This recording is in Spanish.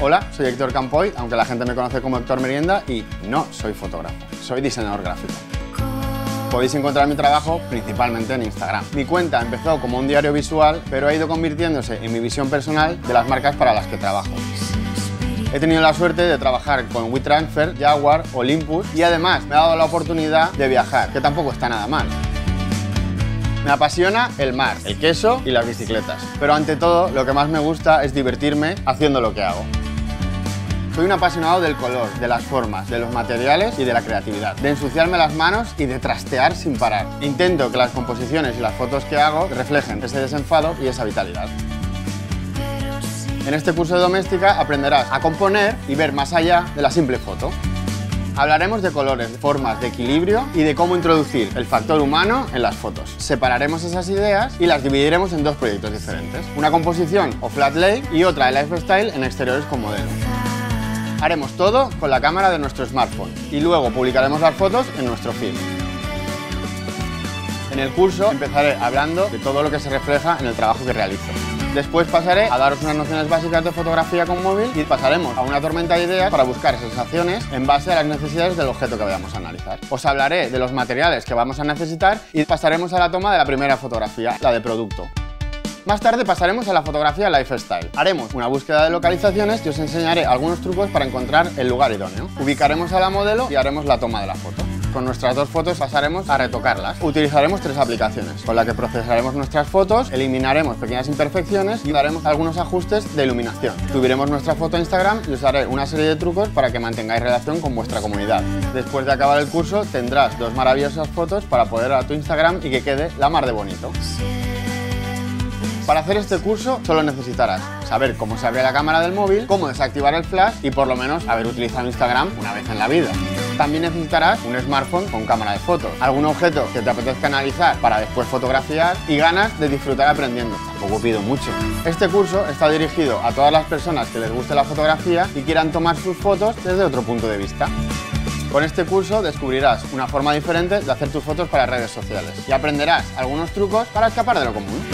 Hola, soy Héctor Campoy, aunque la gente me conoce como Héctor Merienda, y no soy fotógrafo, soy diseñador gráfico. Podéis encontrar mi trabajo principalmente en Instagram. Mi cuenta empezó como un diario visual, pero ha ido convirtiéndose en mi visión personal de las marcas para las que trabajo. He tenido la suerte de trabajar con WeTransfer, Jaguar, Olympus y además me ha dado la oportunidad de viajar, que tampoco está nada mal. Me apasiona el mar, el queso y las bicicletas, pero ante todo lo que más me gusta es divertirme haciendo lo que hago. Soy un apasionado del color, de las formas, de los materiales y de la creatividad, de ensuciarme las manos y de trastear sin parar. Intento que las composiciones y las fotos que hago reflejen ese desenfado y esa vitalidad. En este curso de doméstica aprenderás a componer y ver más allá de la simple foto. Hablaremos de colores, de formas, de equilibrio y de cómo introducir el factor humano en las fotos. Separaremos esas ideas y las dividiremos en dos proyectos diferentes. Una composición o flat lay y otra de lifestyle en exteriores con modelo. Haremos todo con la cámara de nuestro smartphone y luego publicaremos las fotos en nuestro feed. En el curso empezaré hablando de todo lo que se refleja en el trabajo que realizo. Después pasaré a daros unas nociones básicas de fotografía con móvil y pasaremos a una tormenta de ideas para buscar sensaciones en base a las necesidades del objeto que vayamos a analizar. Os hablaré de los materiales que vamos a necesitar y pasaremos a la toma de la primera fotografía, la de producto. Más tarde pasaremos a la fotografía lifestyle. Haremos una búsqueda de localizaciones y os enseñaré algunos trucos para encontrar el lugar idóneo. Ubicaremos a la modelo y haremos la toma de la foto. Con nuestras dos fotos pasaremos a retocarlas. Utilizaremos tres aplicaciones, con las que procesaremos nuestras fotos, eliminaremos pequeñas imperfecciones y daremos algunos ajustes de iluminación. Subiremos nuestra foto a Instagram y os daré una serie de trucos para que mantengáis relación con vuestra comunidad. Después de acabar el curso tendrás dos maravillosas fotos para poder ir a tu Instagram y que quede la mar de bonito. Para hacer este curso solo necesitarás saber cómo se abre la cámara del móvil, cómo desactivar el flash y por lo menos haber utilizado Instagram una vez en la vida. También necesitarás un smartphone con cámara de fotos, algún objeto que te apetezca analizar para después fotografiar y ganas de disfrutar aprendiendo. Tampoco pido mucho. Este curso está dirigido a todas las personas que les guste la fotografía y quieran tomar sus fotos desde otro punto de vista. Con este curso descubrirás una forma diferente de hacer tus fotos para redes sociales y aprenderás algunos trucos para escapar de lo común.